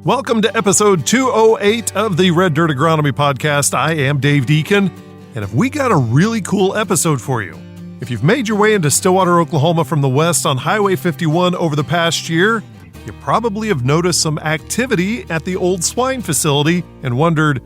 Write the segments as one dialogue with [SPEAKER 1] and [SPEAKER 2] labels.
[SPEAKER 1] Welcome to episode 208 of the Red Dirt Agronomy Podcast. I am Dave Deacon, and have we got a really cool episode for you. If you've made your way into Stillwater, Oklahoma from the west on Highway 51 over the past year, you probably have noticed some activity at the old swine facility and wondered,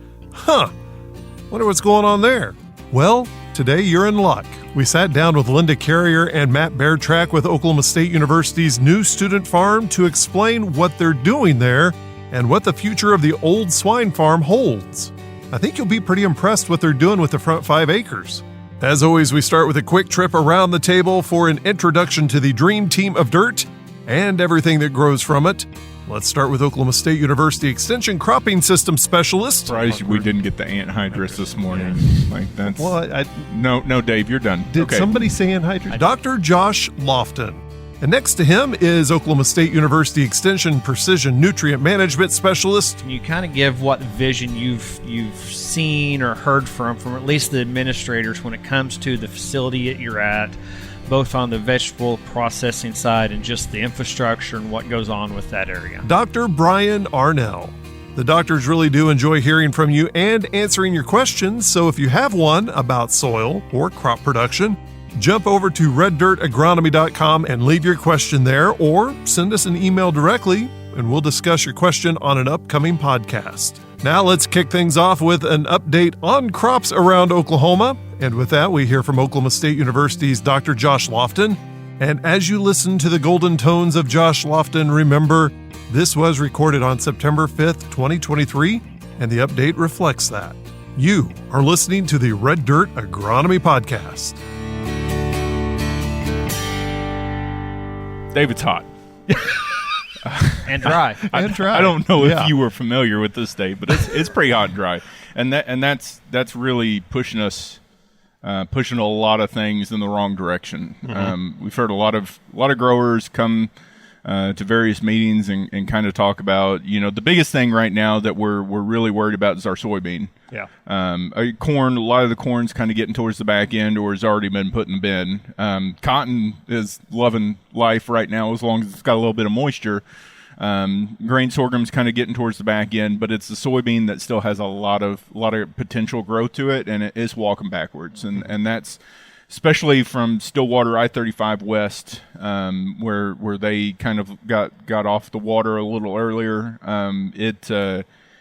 [SPEAKER 1] wonder what's going on there. Well, today you're in luck. We sat down with Linda Carrier and Matt Bairtrack with Oklahoma State University's new student farm to explain what they're doing there and what the future of the old swine farm holds. I think you'll be pretty impressed what they're doing with the front 5 acres. As always, we start with a quick trip around the table for an introduction to the dream team of dirt and everything that grows from it. Let's start with Oklahoma State University Extension Cropping System Specialist.
[SPEAKER 2] Surprised we didn't get the anhydrous this morning. Like that's no, Dave, you're done.
[SPEAKER 1] Did somebody say anhydrous? Dr. Josh Lofton. And next to him is Oklahoma State University Extension Precision Nutrient Management Specialist.
[SPEAKER 3] Can you kind of give what vision you've seen or heard from at least the administrators when it comes to the facility that you're at, both on the vegetable processing side and just the infrastructure and what goes on with that area?
[SPEAKER 1] Dr. Brian Arnell. The doctors really do enjoy hearing from you and answering your questions, so if you have one about soil or crop production, jump over to reddirtagronomy.com and leave your question there, or send us an email directly and we'll discuss your question on an upcoming podcast. Now let's kick things off with an update on crops around Oklahoma. And with that, we hear from Oklahoma State University's Dr. Josh Lofton. And as you listen to the golden tones of Josh Lofton, remember, this was recorded on September 5th, 2023, and the update reflects that. You are listening to the Red Dirt Agronomy Podcast.
[SPEAKER 2] David's hot.
[SPEAKER 3] And dry.
[SPEAKER 2] I don't know if you were familiar with this, Dave, but it's pretty hot and dry. And that's really pushing us pushing a lot of things in the wrong direction. Mm-hmm. We've heard a lot of growers come to various meetings and kind of talk about, the biggest thing right now that we're really worried about is our soybean.
[SPEAKER 1] Yeah.
[SPEAKER 2] Corn, a lot of the corn's kind of getting towards the back end or has already been put in the bin. Cotton is loving life right now as long as it's got a little bit of moisture. Grain sorghum's kind of getting towards the back end, but it's the soybean that still has a lot of potential growth to it, and it is walking backwards. And that's especially from Stillwater I-35 West, where they kind of got off the water a little earlier.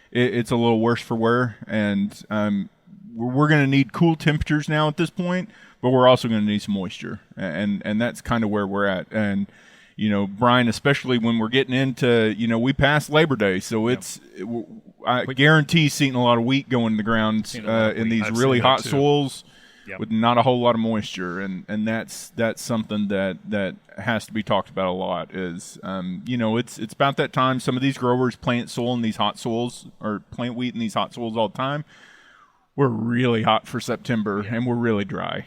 [SPEAKER 2] It's a little worse for wear, and we're going to need cool temperatures now at this point, but we're also going to need some moisture, and that's kind of where we're at. And Brian, especially when we're getting into, we passed Labor Day, so I guarantee seeing a lot of wheat going in the ground in these really hot soils. Yep. With not a whole lot of moisture, and that's something that has to be talked about a lot. Is it's about that time. Some of these growers plant soil in these hot soils or plant wheat in these hot soils all the time. We're really hot for September, and we're really dry.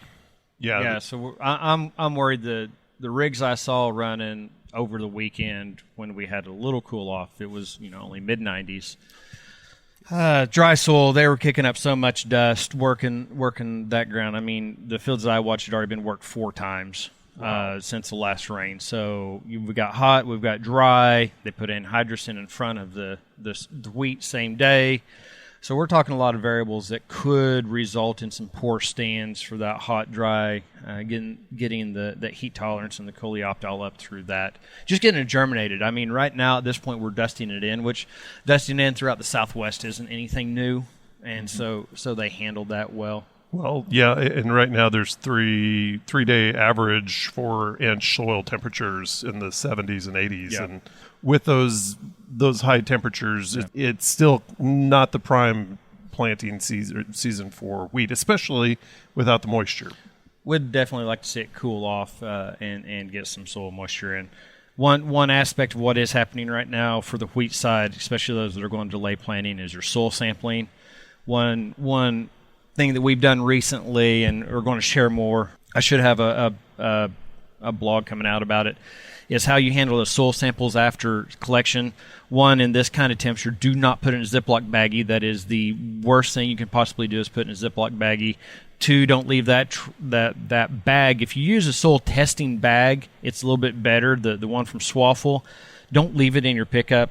[SPEAKER 3] Yeah. So I'm worried the rigs I saw running over the weekend when we had a little cool off. It was only mid-90s. Dry soil, they were kicking up so much dust, working that ground. I mean, the fields that I watched had already been worked 4 times since the last rain. So we've got hot, we've got dry. They put in hydrocin in front of the wheat same day. So we're talking a lot of variables that could result in some poor stands for that hot, dry, getting the heat tolerance and the coleoptile up through that. Just getting it germinated. I mean, right now at this point we're dusting it in, which dusting in throughout the Southwest isn't anything new, and so they handled that well.
[SPEAKER 1] Well, yeah, and right now there's three-day average 4-inch soil temperatures in the 70s and 80s, and with those high temperatures, it's still not the prime planting season for wheat, especially without the moisture.
[SPEAKER 3] We'd definitely like to see it cool off and get some soil moisture in. One aspect of what is happening right now for the wheat side, especially those that are going to delay planting, is your soil sampling. One thing that we've done recently, and we're going to share more, I should have a blog coming out about it, is how you handle the soil samples after collection. One, in this kind of temperature, do not put it in a Ziploc baggie. That is the worst thing you can possibly do, is put it in a Ziploc baggie. 2, don't leave that bag. If you use a soil testing bag, it's a little bit better, the one from Swaffle. Don't leave it in your pickup.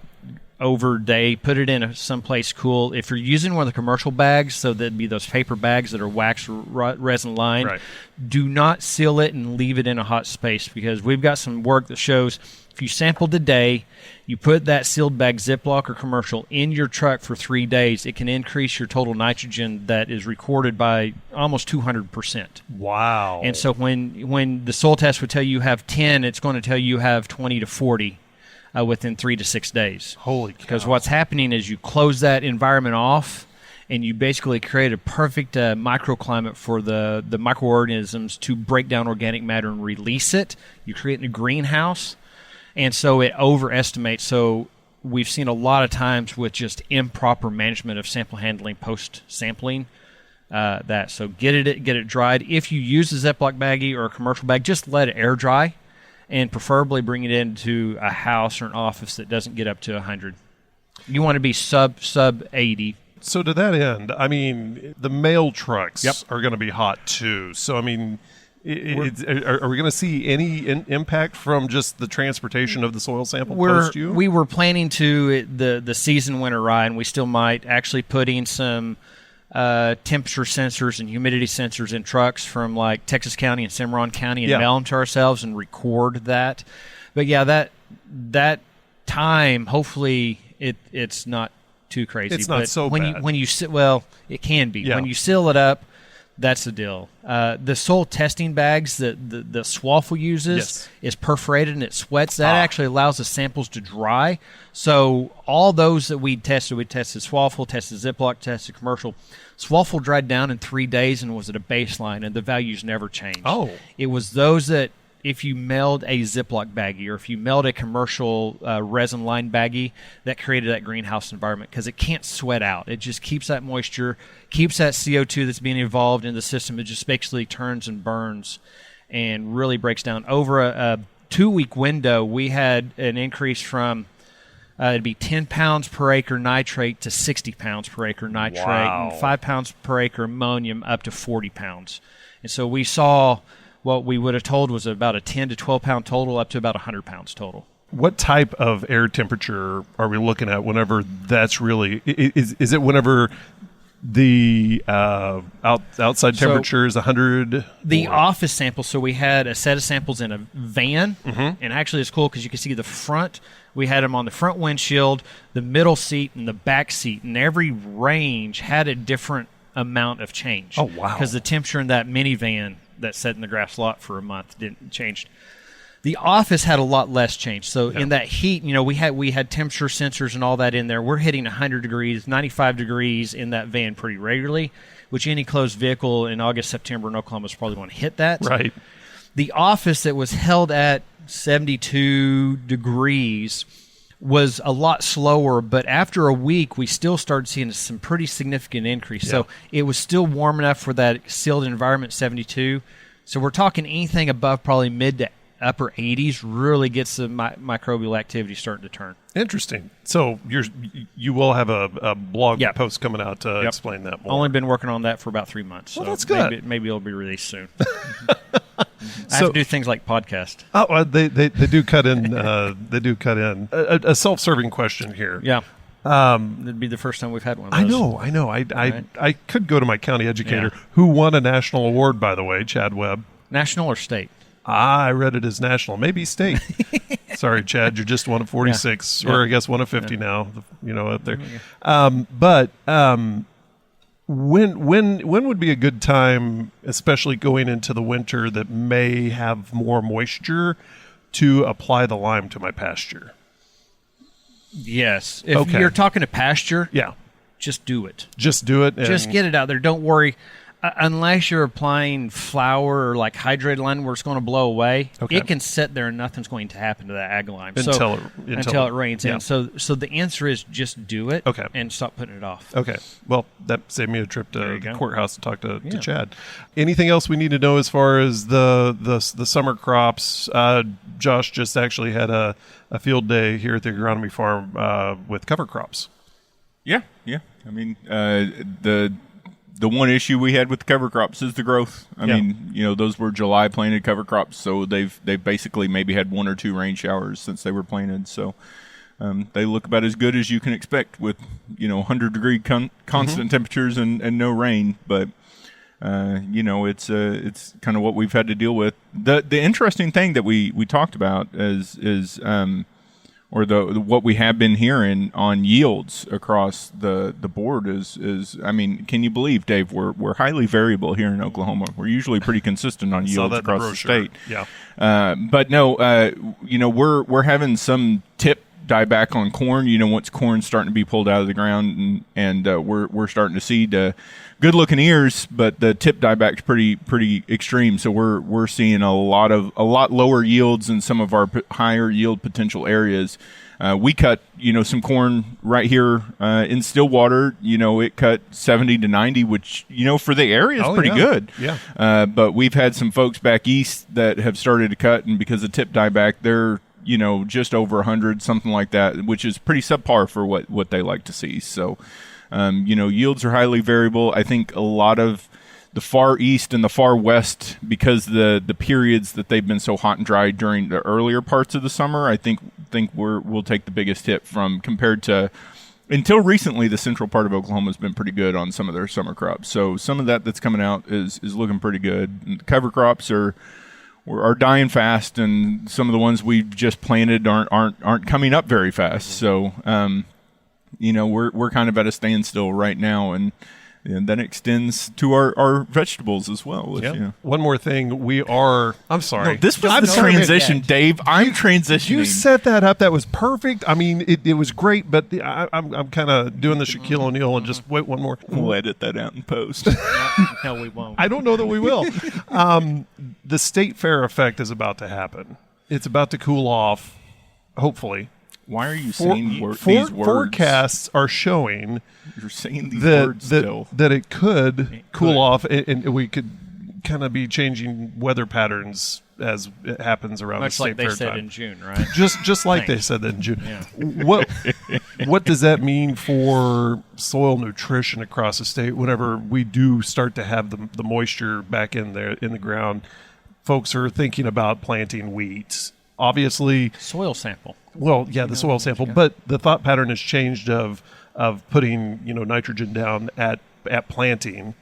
[SPEAKER 3] over day. Put it in someplace cool. If you're using one of the commercial bags, so that'd be those paper bags that are wax resin lined,
[SPEAKER 1] Right.
[SPEAKER 3] do not seal it and leave it in a hot space, because we've got some work that shows if you sample today, you put that sealed bag, Ziploc or commercial, in your truck for 3 days, it can increase your total nitrogen that is recorded by almost 200%.
[SPEAKER 1] Wow.
[SPEAKER 3] And so when the soil test would tell you have 10, it's going to tell you have 20 to 40 within 3 to 6 days.
[SPEAKER 1] Holy cow.
[SPEAKER 3] Because what's happening is you close that environment off, and you basically create a perfect microclimate for the microorganisms to break down organic matter and release it. You create a greenhouse, and so it overestimates. So we've seen a lot of times with just improper management of sample handling post-sampling, so get it dried. If you use a Ziploc baggie or a commercial bag, just let it air dry, and preferably bring it into a house or an office that doesn't get up to 100. You want to be sub 80.
[SPEAKER 1] So to that end, I mean, the mail trucks
[SPEAKER 3] Yep.
[SPEAKER 1] are going to be hot too. So I mean, are we going to see any impact from just the transportation of the soil sample post you?
[SPEAKER 3] We were planning to the season went awry, and we still might actually put in some temperature sensors and humidity sensors in trucks from like Texas County and Cimarron County, and mail them to ourselves and record that. But yeah, that time, hopefully it's not too crazy.
[SPEAKER 1] It's not so bad.
[SPEAKER 3] When you it can be.
[SPEAKER 1] Yeah.
[SPEAKER 3] When you seal it up, that's the deal. The soil testing bags that the Swaffle uses is perforated and it sweats. That actually allows the samples to dry. So all those that we tested Swaffle, tested Ziploc, tested commercial. Swaffle dried down in 3 days and was at a baseline, and the values never changed.
[SPEAKER 1] Oh.
[SPEAKER 3] It was those that, if you mailed a Ziploc baggie or if you mailed a commercial resin-lined baggie, that created that greenhouse environment, because it can't sweat out. It just keeps that moisture, keeps that CO2 that's being evolved in the system. It just basically turns and burns and really breaks down. Over a 2-week window, we had an increase from it'd be 10 pounds per acre nitrate to 60 pounds per acre nitrate,
[SPEAKER 1] Wow.
[SPEAKER 3] and 5 pounds per acre ammonium up to 40 pounds. And so we saw what we would have told was about a 10 to 12 pound total up to about 100 pounds total.
[SPEAKER 1] What type of air temperature are we looking at whenever that's really is it whenever the outside temperature is 100?
[SPEAKER 3] The office sample, so we had a set of samples in a van, and actually it's cool because you can see the front. We had them on the front windshield, the middle seat, and the back seat, and every range had a different amount of change.
[SPEAKER 1] Oh, wow.
[SPEAKER 3] Because the temperature in that minivan that sat in the grass lot for a month didn't change. The office had a lot less change. So in that heat, we had temperature sensors and all that in there. We're hitting 100 degrees, 95 degrees in that van pretty regularly, which any closed vehicle in August, September in Oklahoma is probably going to hit that.
[SPEAKER 1] Right.
[SPEAKER 3] The office that was held at 72 degrees was a lot slower, but after a week, we still started seeing some pretty significant increase.
[SPEAKER 1] Yeah.
[SPEAKER 3] So it was still warm enough for that sealed environment, 72. So we're talking anything above probably mid to upper 80s really gets the microbial activity starting to turn.
[SPEAKER 1] Interesting. So you will have a blog
[SPEAKER 3] Yep.
[SPEAKER 1] post coming out to explain that more.
[SPEAKER 3] Only been working on that for about 3 months.
[SPEAKER 1] Well,
[SPEAKER 3] so
[SPEAKER 1] that's good.
[SPEAKER 3] Maybe it'll be released soon. I have to do things like podcast.
[SPEAKER 1] Oh, they do cut in. They do cut in a self-serving question here.
[SPEAKER 3] Yeah. It'd be the first time we've had one of those.
[SPEAKER 1] I know. I
[SPEAKER 3] Right.
[SPEAKER 1] could go to my county educator,
[SPEAKER 3] Yeah.
[SPEAKER 1] who won a national award, by the way, Chad Webb.
[SPEAKER 3] National or state?
[SPEAKER 1] I read it as national, maybe state. Sorry, Chad, you're just one of 46,
[SPEAKER 3] Yeah.
[SPEAKER 1] or I guess one of 50 now. Up there. But when would be a good time, especially going into the winter that may have more moisture, to apply the lime to my pasture?
[SPEAKER 3] Yes. If
[SPEAKER 1] Okay.
[SPEAKER 3] you're talking to pasture,
[SPEAKER 1] Yeah,
[SPEAKER 3] just do it.
[SPEAKER 1] just do it.
[SPEAKER 3] Just get it out there. Don't worry. Unless you're applying flour or like hydrated lime where it's going to blow away,
[SPEAKER 1] Okay.
[SPEAKER 3] it can sit there and nothing's going to happen to that ag lime
[SPEAKER 1] Until
[SPEAKER 3] it rains
[SPEAKER 1] yeah.
[SPEAKER 3] in. So the answer is just do it.
[SPEAKER 1] Okay.
[SPEAKER 3] And stop putting it off.
[SPEAKER 1] Okay. Well, that saved me a trip
[SPEAKER 3] There
[SPEAKER 1] to
[SPEAKER 3] you
[SPEAKER 1] the
[SPEAKER 3] go.
[SPEAKER 1] courthouse to talk to
[SPEAKER 3] Yeah.
[SPEAKER 1] Chad. Anything else we need to know as far as the summer crops? Josh just actually had a field day here at the agronomy farm with cover crops.
[SPEAKER 2] Yeah. I mean, the one issue we had with the cover crops is the growth. I mean, those were July planted cover crops, so they've basically maybe had 1 or 2 rain showers since they were planted. So They look about as good as you can expect with 100-degree constant temperatures and no rain, but it's kind of what we've had to deal with. The interesting thing that we talked about is what we have been hearing on yields across the board is I mean, can you believe, Dave, we're highly variable here in Oklahoma. We're usually pretty consistent on yields across the state.
[SPEAKER 1] Yeah.
[SPEAKER 2] But no, we're having some tip dieback on corn. Once corn's starting to be pulled out of the ground, and we're starting to see the good looking ears, but the tip dieback's pretty extreme. So we're seeing a lot lower yields in some of our higher yield potential areas. We cut some corn right here in Stillwater. It cut 70 to 90, which for the area is pretty good.
[SPEAKER 1] Yeah.
[SPEAKER 2] But we've had some folks back east that have started to cut, and because of tip dieback, they're just over 100, something like that, which is pretty subpar for what they like to see. So, yields are highly variable. I think a lot of the far east and the far west, because the periods that they've been so hot and dry during the earlier parts of the summer, I think we'll take the biggest hit from compared to until recently. The central part of Oklahoma has been pretty good on some of their summer crops. So some of that's coming out is looking pretty good. And the cover crops are dying fast, and some of the ones we've just planted aren't coming up very fast. So, we're kind of at a standstill right now, and that extends to our vegetables as well.
[SPEAKER 1] One more thing, I'm sorry.
[SPEAKER 2] No, this was the transition, Dave. I'm transitioning.
[SPEAKER 1] You set that up. That was perfect. I mean, it was great, but I'm kind of doing the Shaquille O'Neal and just wait one more.
[SPEAKER 2] We'll edit that out in post.
[SPEAKER 3] No, we won't.
[SPEAKER 1] I don't know that we will. The State Fair effect is about to happen. It's about to cool off, hopefully.
[SPEAKER 2] Why are you saying these words?
[SPEAKER 1] Forecasts are showing
[SPEAKER 2] you're saying these words still.
[SPEAKER 1] That it could cool off, and we could kind of be changing weather patterns as it happens around the State Fair time.
[SPEAKER 3] Much like they said in June, right?
[SPEAKER 1] Just like they said that in June.
[SPEAKER 3] Yeah.
[SPEAKER 1] What does that mean for soil nutrition across the state whenever we do start to have the moisture back in the ground? Folks are thinking about planting wheat. Obviously,
[SPEAKER 3] soil sample.
[SPEAKER 1] Well, yeah, the soil sample, but the thought pattern has changed of putting nitrogen down at planting.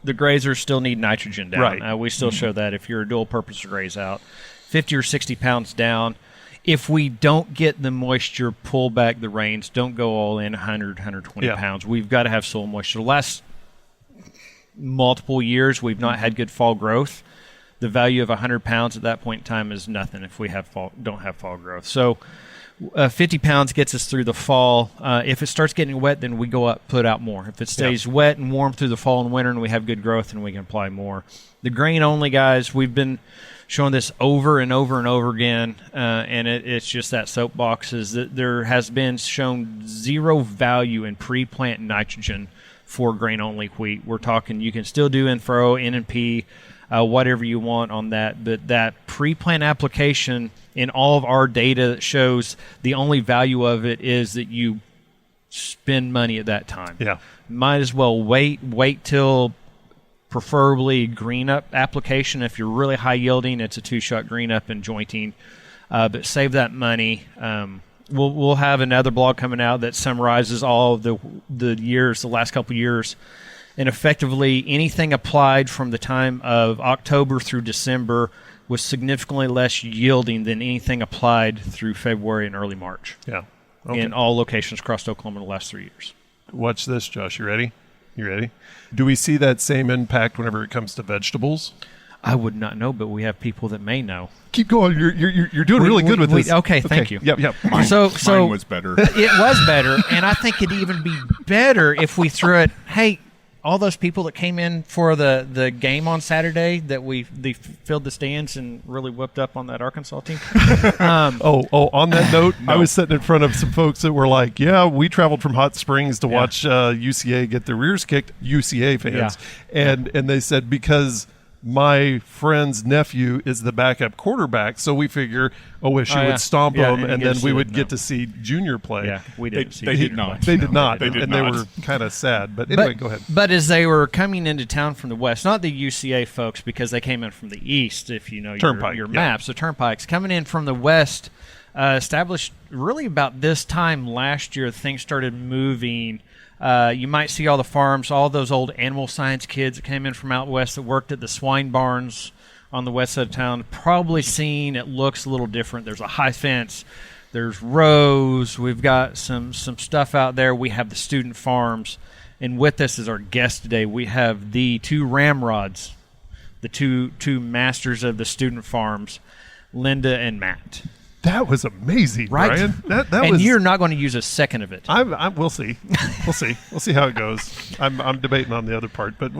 [SPEAKER 3] The grazers still need nitrogen down.
[SPEAKER 1] Right.
[SPEAKER 3] We still show that if you're a dual purpose graze out, 50 or 60 pounds down. If we don't get the moisture, pull back the rains, don't go all in 100, 120 pounds. We've got to have soil moisture. The last multiple years, we've not had good fall growth. The value of 100 pounds at that point in time is nothing if we don't have fall growth. So 50 pounds gets us through the fall. If it starts getting wet, then we go up, put out more. If it stays wet and warm through the fall and winter and we have good growth, then we can apply more. The grain-only guys, we've been showing this over and over and over again, and it's just that soapbox is that there has been shown zero value in pre-plant nitrogen for grain-only wheat. We're talking you can still do in-furrow, N&P, whatever you want on that. But that pre-plant application in all of our data shows the only value of it is that you spend money at that time.
[SPEAKER 1] Yeah.
[SPEAKER 3] Might as well wait till preferably green up application. If you're really high yielding, it's a 2-shot green up and jointing. But save that money. We'll have another blog coming out that summarizes all of the last couple years. And effectively, anything applied from the time of October through December was significantly less yielding than anything applied through February and early March.
[SPEAKER 1] Yeah. Okay.
[SPEAKER 3] In all locations across Oklahoma in the last 3 years.
[SPEAKER 1] Watch this, Josh. You ready? Do we see that same impact whenever it comes to vegetables?
[SPEAKER 3] I would not know, but we have people that may know.
[SPEAKER 1] Keep going. You're doing really good with this.
[SPEAKER 3] Okay, thank you.
[SPEAKER 1] Yep.
[SPEAKER 2] Mine was better.
[SPEAKER 3] It was better, and I think it'd even be better if we threw it. Hey, all those people that came in for the game on Saturday that they filled the stands and really whipped up on that Arkansas team.
[SPEAKER 1] On that note, no. I was sitting in front of some folks that were like, yeah, we traveled from Hot Springs to watch UCA get their rears kicked, UCA fans. Yeah. And they said, because my friend's nephew is the backup quarterback, so we figure OSU would stomp him, and then we would get to see Junior play.
[SPEAKER 3] Yeah, we didn't see
[SPEAKER 2] They did not.
[SPEAKER 1] They did not. And they were kind of sad. But anyway, go ahead.
[SPEAKER 3] But as they were coming into town from the west, not the UCA folks, because they came in from the east, if you know your maps, the turnpikes, coming in from the west, established really about this time last year. Things started moving. You might see all the farms, all those old animal science kids that came in from out west that worked at the swine barns on the west side of town. Probably seen it looks a little different. There's a high fence. There's rows. We've got some stuff out there. We have the student farms. And with us as our guest today, we have the two ramrods, the two masters of the student farms, Linda and Matt.
[SPEAKER 1] That was amazing,
[SPEAKER 3] right?
[SPEAKER 1] Brian. That
[SPEAKER 3] and
[SPEAKER 1] was.
[SPEAKER 3] You're not going to use a second of it.
[SPEAKER 1] We'll see. We'll see how it goes. I'm debating on the other part, but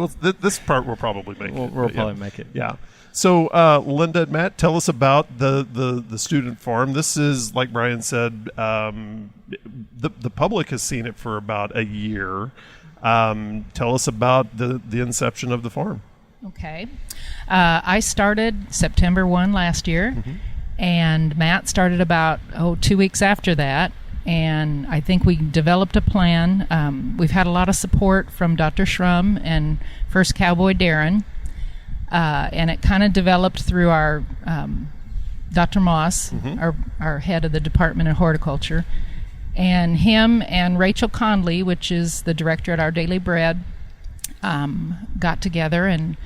[SPEAKER 1] this part we'll probably make it.
[SPEAKER 3] We'll probably make it.
[SPEAKER 1] Yeah. So, Linda and Matt, tell us about the student farm. This is, like Brian said, the public has seen it for about a year. Tell us about the inception of the farm.
[SPEAKER 4] Okay. I started September 1 last year, and Matt started about 2 weeks after that. And I think we developed a plan. We've had a lot of support from Dr. Shrum and First Cowboy Darren. And it kind of developed through our Dr. Moss, our head of the Department of Horticulture, and him and Rachel Conley, which is the director at Our Daily Bread, got together, and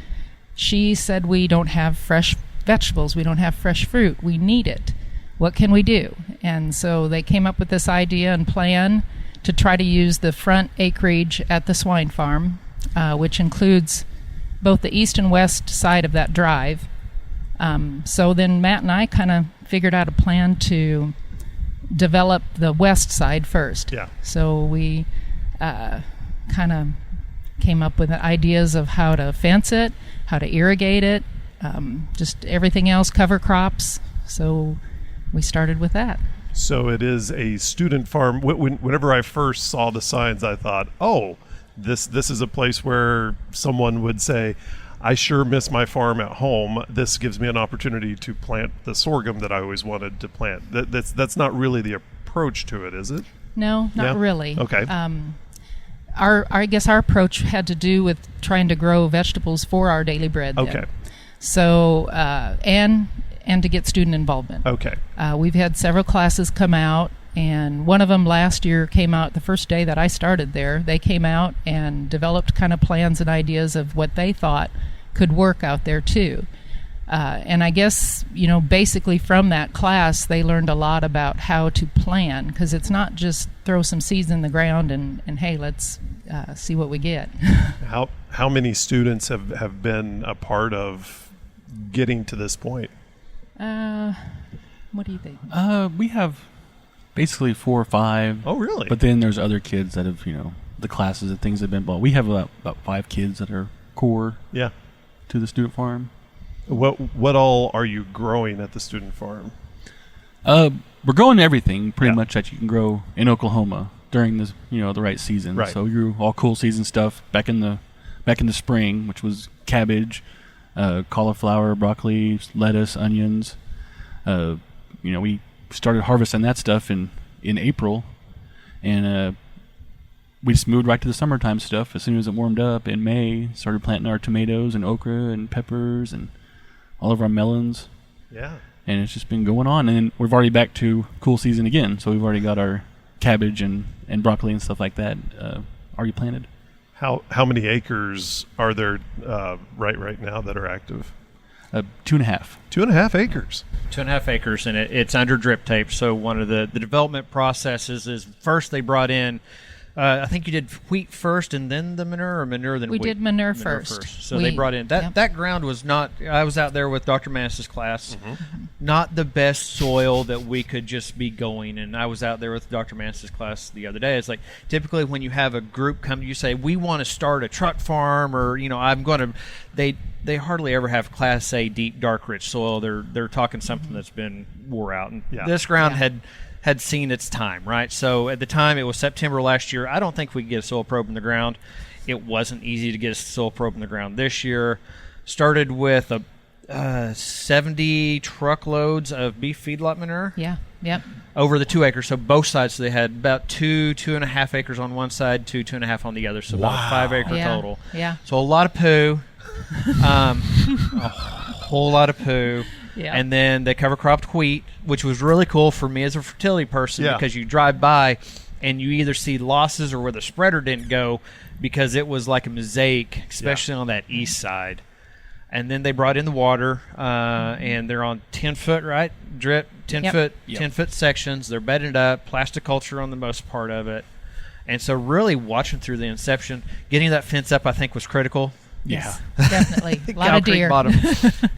[SPEAKER 4] she said, we don't have fresh vegetables, we don't have fresh fruit, we need it. What can we do? And so they came up with this idea and plan to try to use the front acreage at the swine farm, which includes both the east and west side of that drive. So then Matt and I kind of figured out a plan to develop the west side first.
[SPEAKER 1] Yeah.
[SPEAKER 4] So we kind of came up with ideas of how to fence it, how to irrigate it, just everything else, cover crops. So we started with that.
[SPEAKER 1] So it is a student farm. Whenever I first saw the signs, I thought, this is a place where someone would say, I sure miss my farm at home. This gives me an opportunity to plant the sorghum that I always wanted to plant. That's not really the approach to it, is it?
[SPEAKER 4] No, not really.
[SPEAKER 1] Okay.
[SPEAKER 4] I guess our approach had to do with trying to grow vegetables for Our Daily Bread. Then.
[SPEAKER 1] Okay.
[SPEAKER 4] So and to get student involvement.
[SPEAKER 1] Okay.
[SPEAKER 4] We've had several classes come out, and one of them last year came out the first day that I started there. They came out and developed kind of plans and ideas of what they thought could work out there too. And I guess, basically from that class, they learned a lot about how to plan, because it's not just throw some seeds in the ground and hey, let's see what we get.
[SPEAKER 1] How many students have been a part of getting to this point?
[SPEAKER 4] What do you think?
[SPEAKER 5] We have basically 4 or 5.
[SPEAKER 1] Oh, really?
[SPEAKER 5] But then there's other kids that have, the classes and things have been bought. We have about 5 kids that are core to the student farm.
[SPEAKER 1] What all are you growing at the student farm?
[SPEAKER 5] We're growing everything pretty much that you can grow in Oklahoma during this, the right season.
[SPEAKER 1] Right.
[SPEAKER 5] So we grew all cool season stuff back in the spring, which was cabbage, cauliflower, broccoli, lettuce, onions. We started harvesting that stuff in April, and we just moved right to the summertime stuff as soon as it warmed up in May. Started planting our tomatoes and okra and peppers and all of our melons.
[SPEAKER 1] Yeah.
[SPEAKER 5] And it's just been going on, and then we've already back to cool season again. So we've already got our cabbage and broccoli and stuff like that already planted.
[SPEAKER 1] How many acres are there right now that are active?
[SPEAKER 5] 2.5.
[SPEAKER 1] 2.5 acres.
[SPEAKER 3] 2.5 acres, and it's under drip tape. So one of the development processes is first they brought in, I think you did wheat first and then the manure, or manure then wheat?
[SPEAKER 4] We did manure first.
[SPEAKER 3] So they brought in, that ground was not, I was out there with Dr. Mass's class, not the best soil that we could just be going. And I was out there with Dr. Mass's class the other day. It's like, typically when you have a group come to you, say, we want to start a truck farm, or, I'm going to, they hardly ever have Class A deep, dark, rich soil. They're talking something that's been wore out. And this ground had seen its time, right? So at the time, it was September last year. I don't think we could get a soil probe in the ground. It wasn't easy to get a soil probe in the ground this year. Started with 70 truckloads of beef feedlot manure.
[SPEAKER 4] Yeah, yep.
[SPEAKER 3] Over the 2 acres, so both sides. So they had about 2.5 acres on one side, 2.5 on the other. So about a 5 acre total.
[SPEAKER 4] Yeah.
[SPEAKER 3] So a lot of poo. A whole lot of poo.
[SPEAKER 4] Yeah.
[SPEAKER 3] And then they cover cropped wheat, which was really cool for me as a fertility person because you drive by and you either see losses or where the spreader didn't go because it was like a mosaic, especially on that east side. And then they brought in the water, and they're on 10-foot, right? Drip, 10-foot 10-foot sections. They're bedded up, plasticulture on the most part of it. And so really watching through the inception, getting that fence up, I think, was critical.
[SPEAKER 4] Yes, definitely. A lot of deer.
[SPEAKER 3] Bottom.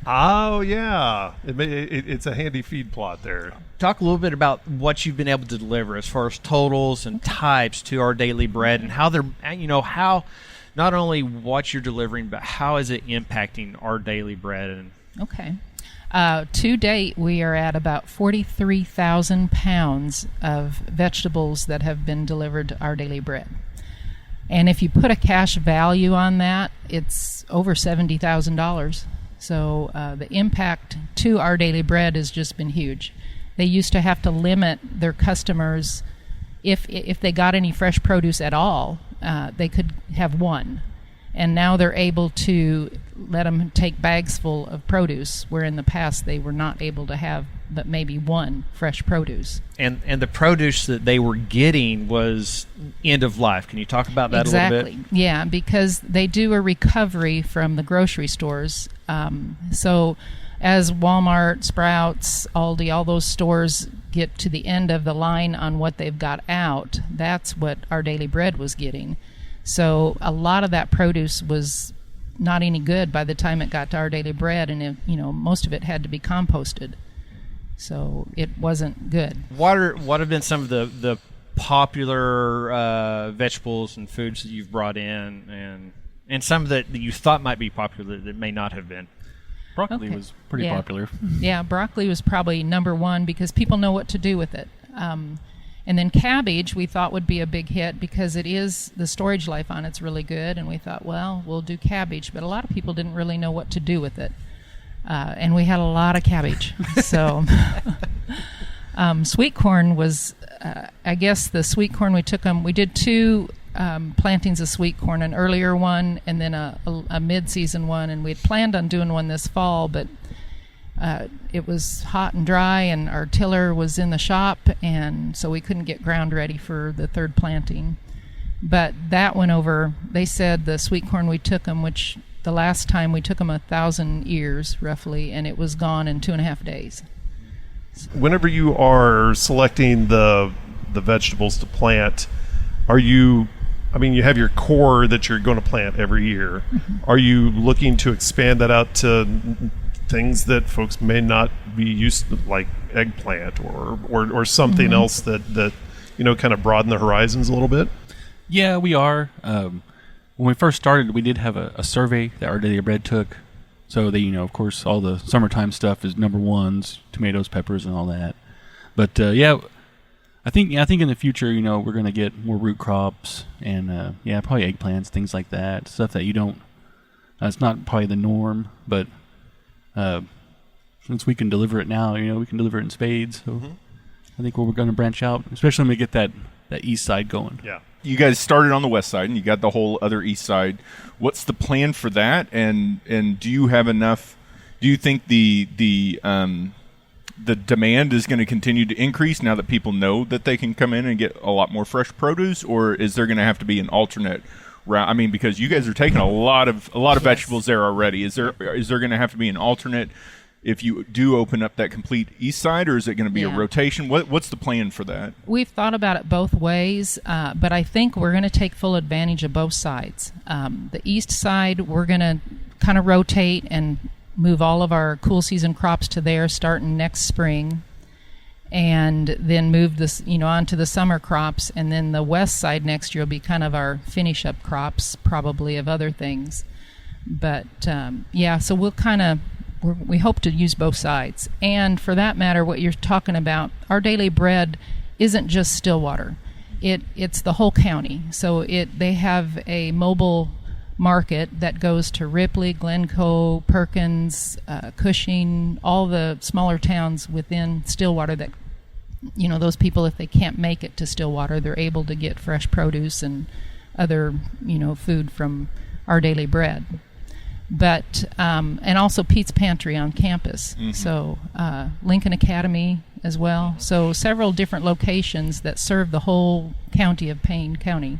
[SPEAKER 1] Oh, yeah. It's a handy feed plot there.
[SPEAKER 3] Talk a little bit about what you've been able to deliver as far as totals and types to Our Daily Bread and how they're, how not only what you're delivering, but how is it impacting Our Daily Bread? And
[SPEAKER 4] Okay. To date, we are at about 43,000 pounds of vegetables that have been delivered to Our Daily Bread. And if you put a cash value on that, it's over $70,000. So the impact to Our Daily Bread has just been huge. They used to have to limit their customers, if they got any fresh produce at all, they could have one. And now they're able to let them take bags full of produce, where in the past they were not able to have but maybe one fresh produce.
[SPEAKER 3] And the produce that they were getting was end of life. Can you talk about that a little bit?
[SPEAKER 4] Exactly. Yeah, because they do a recovery from the grocery stores. So as Walmart, Sprouts, Aldi, all those stores get to the end of the line on what they've got out, that's what Our Daily Bread was getting. So a lot of that produce was not any good by the time it got to Our Daily Bread, and most of it had to be composted. So it wasn't good.
[SPEAKER 3] What have been some of the popular vegetables and foods that you've brought in, and some that you thought might be popular that may not have been?
[SPEAKER 5] Broccoli was pretty popular.
[SPEAKER 4] Yeah, broccoli was probably number one because people know what to do with it. And then cabbage we thought would be a big hit because the storage life on it's really good, and we thought, well, we'll do cabbage, but a lot of people didn't really know what to do with it. And we had a lot of cabbage. So sweet corn was, I guess the sweet corn we did two plantings of sweet corn, an earlier one and then a mid-season one, and we had planned on doing one this fall, but it was hot and dry and our tiller was in the shop, and so we couldn't get ground ready for the third planting. But that went over. They said the sweet corn we took them, which the last time we took them 1,000 ears roughly, and it was gone in 2.5 days.
[SPEAKER 1] Whenever you are selecting the vegetables to plant, you have your core that you're going to plant every year. Mm-hmm. Are you looking to expand that out to things that folks may not be used to, like eggplant or something else that kind of broaden the horizons a little bit?
[SPEAKER 5] Yeah, we are. When we first started, we did have a survey that Our Daily Bread took. So they, of course, all the summertime stuff is number ones, tomatoes, peppers, and all that. But I think in the future, we're going to get more root crops and probably eggplants, things like that. Stuff that you don't. It's not probably the norm, but since we can deliver it now, we can deliver it in spades. So I think we're going to branch out, especially when we get that east side going.
[SPEAKER 1] Yeah.
[SPEAKER 2] You guys started on the west side, and you got the whole other east side. What's the plan for that? And do you have enough? Do you think the demand is going to continue to increase now that people know that they can come in and get a lot more fresh produce, or is there going to have to be an alternate route? I mean, because you guys are taking a lot of vegetables there already. Is there going to have to be an alternate if you do open up that complete east side, or is it going to be a rotation? What's the plan for that?
[SPEAKER 4] We've thought about it both ways, but I think we're going to take full advantage of both sides. The east side, we're going to kind of rotate and move all of our cool season crops to there starting next spring, and then move this, on to the summer crops. And then the west side next year will be kind of our finish up crops, probably of other things. But so we'll we hope to use both sides. And for that matter, what you're talking about, Our Daily Bread isn't just Stillwater. It's the whole county. So they have a mobile market that goes to Ripley, Glencoe, Perkins, Cushing, all the smaller towns within Stillwater that, those people, if they can't make it to Stillwater, they're able to get fresh produce and other, food from Our Daily Bread. but and also Pete's Pantry on campus.
[SPEAKER 2] Mm-hmm.
[SPEAKER 4] So Lincoln Academy as well. So several different locations that serve the whole county of Payne County.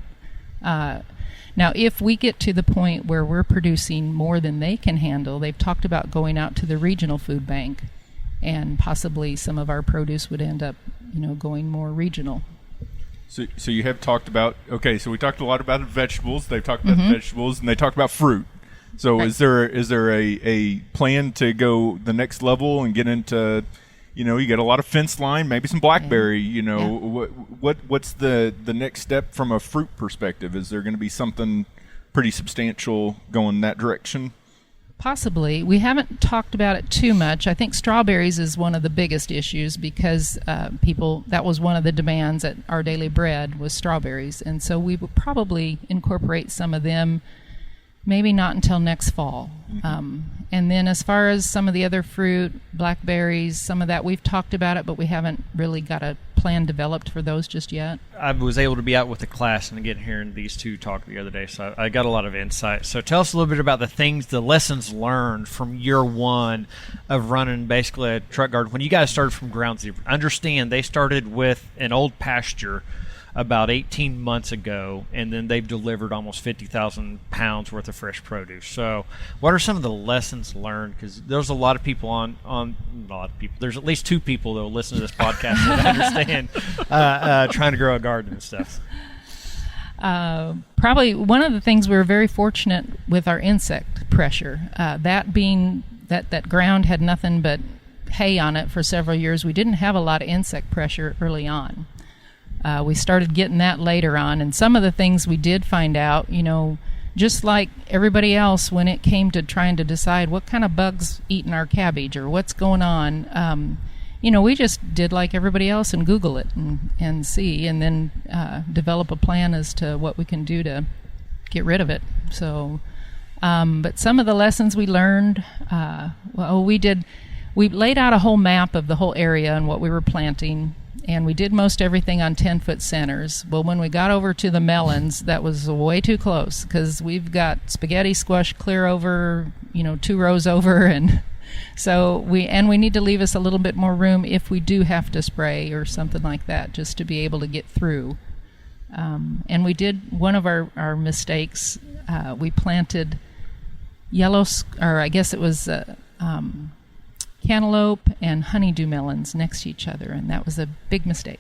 [SPEAKER 4] Now, if we get to the point where we're producing more than they can handle, they've talked about going out to the regional food bank, and possibly some of our produce would end up, going more regional.
[SPEAKER 2] So you have talked about, so we talked a lot about vegetables. They've talked about vegetables, and they talked about fruit. So
[SPEAKER 4] Right.
[SPEAKER 2] is there a plan to go the next level and get into, you get a lot of fence line, maybe some blackberry, what's the next step from a fruit perspective? Is there going to be something pretty substantial going that direction?
[SPEAKER 4] Possibly. We haven't talked about it too much. I think strawberries is one of the biggest issues because that was one of the demands at Our Daily Bread was strawberries. And so we would probably incorporate some of them, maybe not until next fall. And then as far as some of the other fruit, blackberries, some of that, we've talked about it, but we haven't really got a plan developed for those just yet.
[SPEAKER 3] I was able to be out with the class and again hearing these two talk the other day, so I got a lot of insight. So tell us a little bit about the lessons learned from year one of running basically a truck garden. When you guys started from ground zero, understand they started with an old pasture about 18 months ago, and then they've delivered almost 50,000 pounds worth of fresh produce. So what are some of the lessons learned? Because there's a lot of people a lot of people. There's at least two people that will listen to this podcast that understand trying to grow a garden and stuff.
[SPEAKER 4] Probably one of the things we were very fortunate with our insect pressure, that being that ground had nothing but hay on it for several years. We didn't have a lot of insect pressure early on. We started getting that later on, and some of the things we did find out, just like everybody else when it came to trying to decide what kind of bugs eating our cabbage or what's going on, we just did like everybody else and Google it and see, and then develop a plan as to what we can do to get rid of it. So, but some of the lessons we learned, we laid out a whole map of the whole area and what we were planting. And we did most everything on 10-foot centers. Well, when we got over to the melons, that was way too close because we've got spaghetti squash clear over, 2 rows over, and so we need to leave us a little bit more room if we do have to spray or something like that, just to be able to get through. And we did one of our mistakes. We planted cantaloupe and honeydew melons next to each other, and that was a big mistake.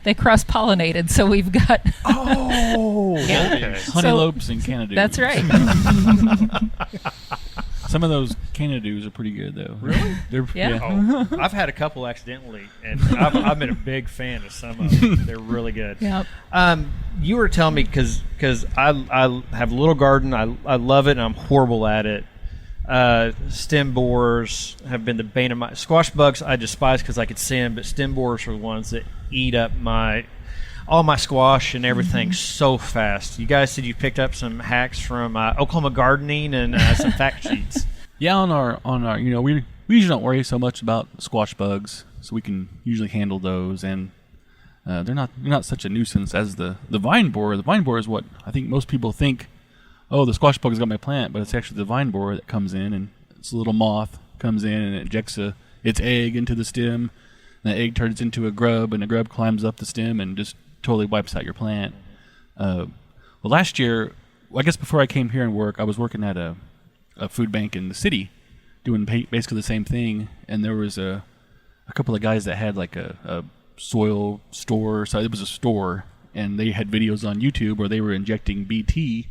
[SPEAKER 4] They cross-pollinated, so we've got
[SPEAKER 5] Honeylopes and Canadews.
[SPEAKER 4] That's right.
[SPEAKER 5] Some of those Canadews are pretty good, though.
[SPEAKER 3] Really?
[SPEAKER 4] Yeah.
[SPEAKER 3] Oh, I've had a couple accidentally, and I've been a big fan of some of them. They're really good.
[SPEAKER 4] Yep.
[SPEAKER 3] You were telling me because I have a little garden. I love it, and I'm horrible at it. Stem borers have been the bane of my squash bugs. I despise because I could see them, but stem borers are the ones that eat up all my squash and everything so fast. You guys said you picked up some hacks from Oklahoma Gardening and some fact sheets.
[SPEAKER 5] Yeah, on our we usually don't worry so much about squash bugs, so we can usually handle those, and they're not such a nuisance as the vine borer. The vine borer is what I think most people think. Oh, the squash bug's got my plant, but it's actually the vine borer that comes in, and it's a little moth comes in and it ejects its egg into the stem, and the egg turns into a grub, and the grub climbs up the stem and just totally wipes out your plant. Well, last year, I guess before I came here and work, I was working at a food bank in the city, doing basically the same thing, and there was a couple of guys that had like a soil store, so it was a store, and they had videos on YouTube where they were injecting BT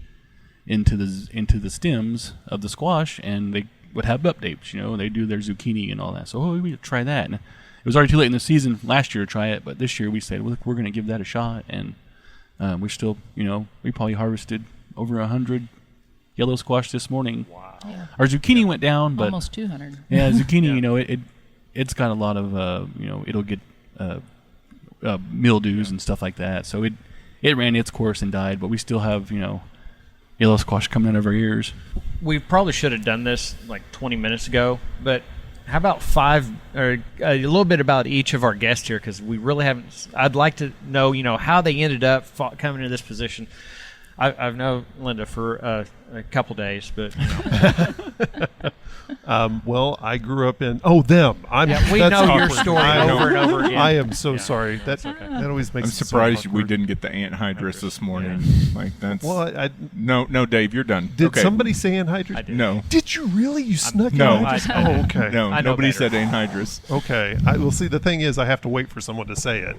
[SPEAKER 5] into the stems of the squash, and they would have updates. They do their zucchini and all that. So we try that. And it was already too late in the season last year to try it, but this year we said, well, look, we're going to give that a shot, and we still, we probably harvested over 100 yellow squash this morning.
[SPEAKER 3] Wow.
[SPEAKER 4] Yeah.
[SPEAKER 5] Our zucchini went down, but
[SPEAKER 4] Almost 200.
[SPEAKER 5] yeah, zucchini, it's got a lot of it'll get mildews and stuff like that. So it ran its course and died, but we still have yellow squash coming out of our ears.
[SPEAKER 3] We probably should have done this like 20 minutes ago, but how about a little bit about each of our guests here, because we really haven't. I'd like to know, how they ended up coming into this position. I've known Linda for a couple days, but
[SPEAKER 1] well, I grew up in them.
[SPEAKER 3] we
[SPEAKER 1] that's
[SPEAKER 3] know your
[SPEAKER 1] awkward.
[SPEAKER 3] story
[SPEAKER 1] I know.
[SPEAKER 3] over and over again.
[SPEAKER 1] I am so sorry.
[SPEAKER 3] No,
[SPEAKER 1] That
[SPEAKER 3] it's okay.
[SPEAKER 1] that always makes.
[SPEAKER 2] I'm
[SPEAKER 1] it so
[SPEAKER 2] surprised we
[SPEAKER 1] awkward.
[SPEAKER 2] didn't get the anhydrous this morning. Like that's
[SPEAKER 1] Well,
[SPEAKER 2] no, Dave, you're done.
[SPEAKER 1] did
[SPEAKER 2] okay.
[SPEAKER 1] somebody say anhydrous?
[SPEAKER 3] I did.
[SPEAKER 2] No,
[SPEAKER 1] Did you really? You snuck
[SPEAKER 3] no,
[SPEAKER 1] anhydrous?
[SPEAKER 3] I-
[SPEAKER 1] Oh, okay.
[SPEAKER 2] no,
[SPEAKER 3] I know
[SPEAKER 2] nobody
[SPEAKER 3] better.
[SPEAKER 2] said anhydrous.
[SPEAKER 1] Okay. Well, see, the thing is, I have to wait for someone to say it.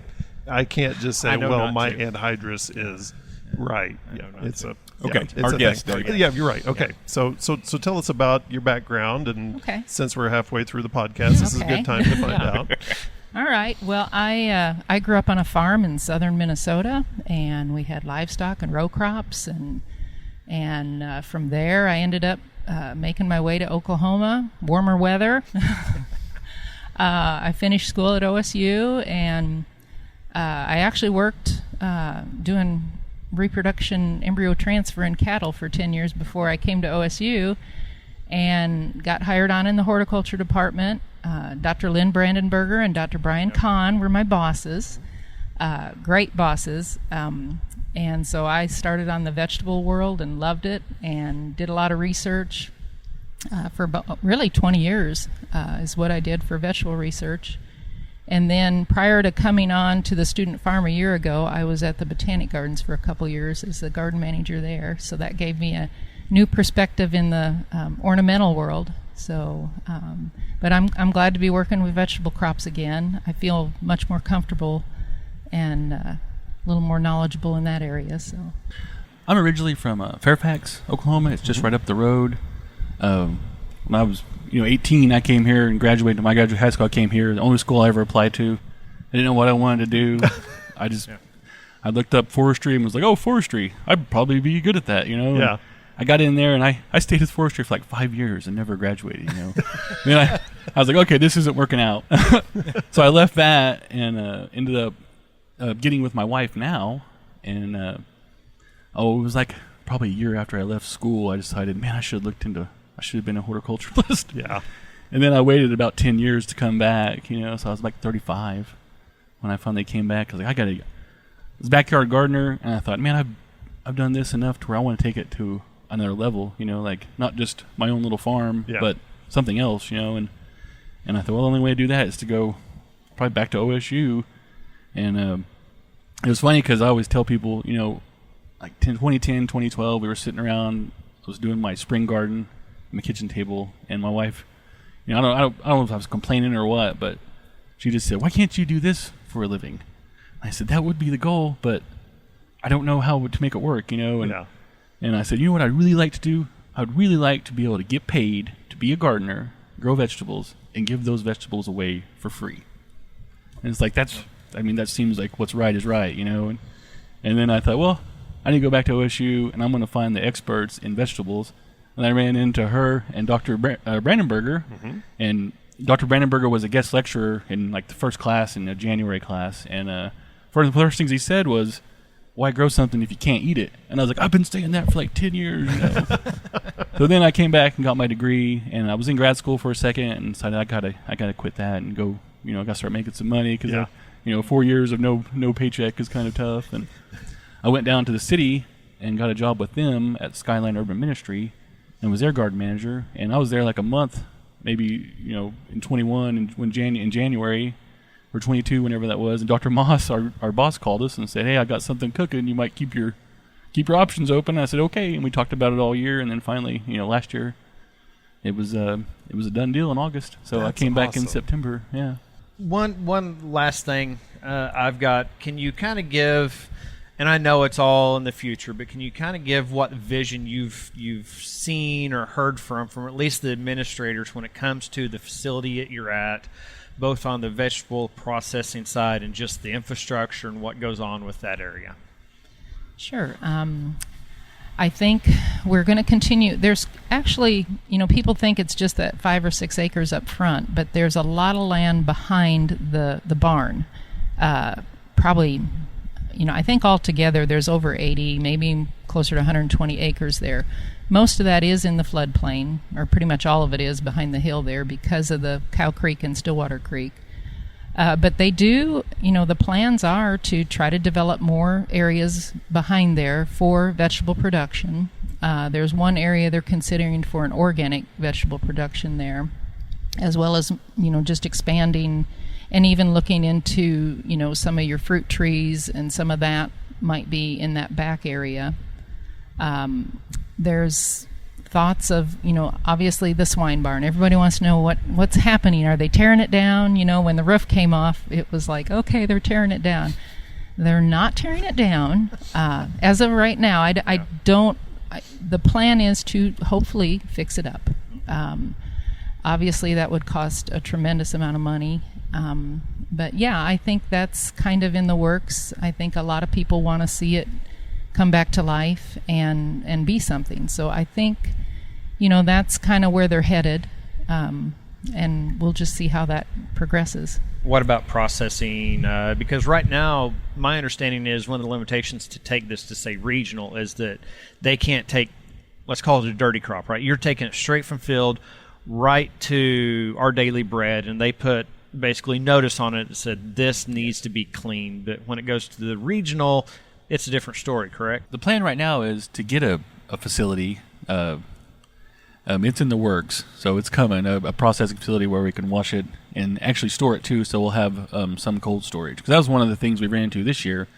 [SPEAKER 1] I can't just say,
[SPEAKER 3] I know
[SPEAKER 1] well,
[SPEAKER 3] not
[SPEAKER 1] my
[SPEAKER 3] to.
[SPEAKER 1] anhydrous is right.
[SPEAKER 3] I
[SPEAKER 1] Yeah,
[SPEAKER 3] know not
[SPEAKER 1] it's
[SPEAKER 3] to.
[SPEAKER 1] a
[SPEAKER 2] Okay,
[SPEAKER 1] yeah, it's
[SPEAKER 2] our
[SPEAKER 1] a
[SPEAKER 2] guest,
[SPEAKER 1] thing.
[SPEAKER 2] Dave.
[SPEAKER 1] Yeah, you're right. Okay, so tell us about your background, and
[SPEAKER 4] Okay.
[SPEAKER 1] since we're halfway through the podcast, this is a
[SPEAKER 4] Okay.
[SPEAKER 1] good time to find out.
[SPEAKER 4] All right. Well, I grew up on a farm in southern Minnesota, and we had livestock and row crops, and from there I ended up making my way to Oklahoma, warmer weather. I finished school at OSU, and I actually worked doing reproduction embryo transfer in cattle for 10 years before I came to OSU, and got hired on in the horticulture department. Dr. Lynn Brandenberger and Dr. Brian Kahn were my bosses, great bosses. And so I started on the vegetable world and loved it, and did a lot of research for about really 20 years is what I did for vegetable research. And then prior to coming on to the Student Farm a year ago, I was at the Botanic Gardens for a couple years as the garden manager there. So that gave me a new perspective in the ornamental world. So, but I'm glad to be working with vegetable crops again. I feel much more comfortable and a little more knowledgeable in that area. So,
[SPEAKER 5] I'm originally from Fairfax, Oklahoma. It's just right up the road. When I was 18, I came here and graduated. My graduate high school, I came here. The only school I ever applied to. I didn't know what I wanted to do. I looked up forestry and was like, oh, forestry. I'd probably be good at that,
[SPEAKER 1] Yeah.
[SPEAKER 5] I got in there and I stayed with forestry for like 5 years and never graduated, I was like, okay, this isn't working out. So I left that and ended up getting with my wife now. And it was like probably a year after I left school, I decided, man, I should have been a horticulturalist.
[SPEAKER 1] Yeah.
[SPEAKER 5] And then I waited about 10 years to come back, so I was like 35 when I finally came back. I was like, I was a backyard gardener, and I thought, man, I've done this enough to where I want to take it to another level, like not just my own little farm, but something else, and I thought, well, the only way to do that is to go probably back to OSU. And it was funny because I always tell people, like 2010, 2012, we were sitting around, I was doing my spring garden, my kitchen table, and my wife, I don't know if I was complaining or what, but she just said, why can't you do this for a living? I said, that would be the goal, but I don't know how to make it work, and I said, you know what I'd really like to do? I'd really like to be able to get paid to be a gardener, grow vegetables, and give those vegetables away for free. And it's like, that seems like what's right is right, and then I thought, well, I need to go back to OSU, and I'm going to find the experts in vegetables. And I ran into her and Dr. Brandenberger, and Dr. Brandenberger was a guest lecturer in like the first class in the January class, and one of the first things he said was, why grow something if you can't eat it? And I was like, I've been saying that for like 10 years. So then I came back and got my degree, and I was in grad school for a second and decided I gotta quit that and go, I gotta start making some money because 4 years of no paycheck is kind of tough. And I went down to the city and got a job with them at Skyline Urban Ministry and was their garden manager. And I was there like a month, maybe, in 21 and in January or 22, whenever that was. And Dr. Moss, our boss, called us and said, hey, I got something cooking. You might keep your options open. I said, okay. And we talked about it all year. And then finally, last year, it was a done deal in August. So I came back in September. Yeah.
[SPEAKER 3] One last thing I've got. Can you kind of give, and I know it's all in the future, but can you kind of give what vision you've seen or heard from at least the administrators when it comes to the facility that you're at, both on the vegetable processing side and just the infrastructure and what goes on with that area?
[SPEAKER 4] Sure. I think we're going to continue. There's actually, people think it's just that 5 or 6 acres up front, but there's a lot of land behind the barn. Probably, I think altogether there's over 80, maybe closer to 120 acres there. Most of that is in the floodplain, or pretty much all of it is behind the hill there because of the Cow Creek and Stillwater Creek. But they do, the plans are to try to develop more areas behind there for vegetable production. There's one area they're considering for an organic vegetable production there, as well as, just expanding and even looking into, some of your fruit trees, and some of that might be in that back area. There's thoughts of, obviously the swine barn. Everybody wants to know what's happening. Are they tearing it down? When the roof came off, it was like, okay, they're tearing it down. They're not tearing it down. As of right now, the plan is to hopefully fix it up. Obviously, that would cost a tremendous amount of money. But yeah, I think that's kind of in the works. I think a lot of people want to see it come back to life and be something. So I think, that's kind of where they're headed. And we'll just see how that progresses.
[SPEAKER 3] What about processing? Because right now, my understanding is one of the limitations to take this to, say, regional is that they can't take, let's call it a dirty crop, right? You're taking it straight from field right to our daily bread, and they put basically notice on it that said this needs to be cleaned. But when it goes to the regional, it's a different story, correct?
[SPEAKER 5] The plan right now is to get a facility. It's in the works, so it's coming, a processing facility where we can wash it and actually store it too, so we'll have some cold storage. Because that was one of the things we ran into this year.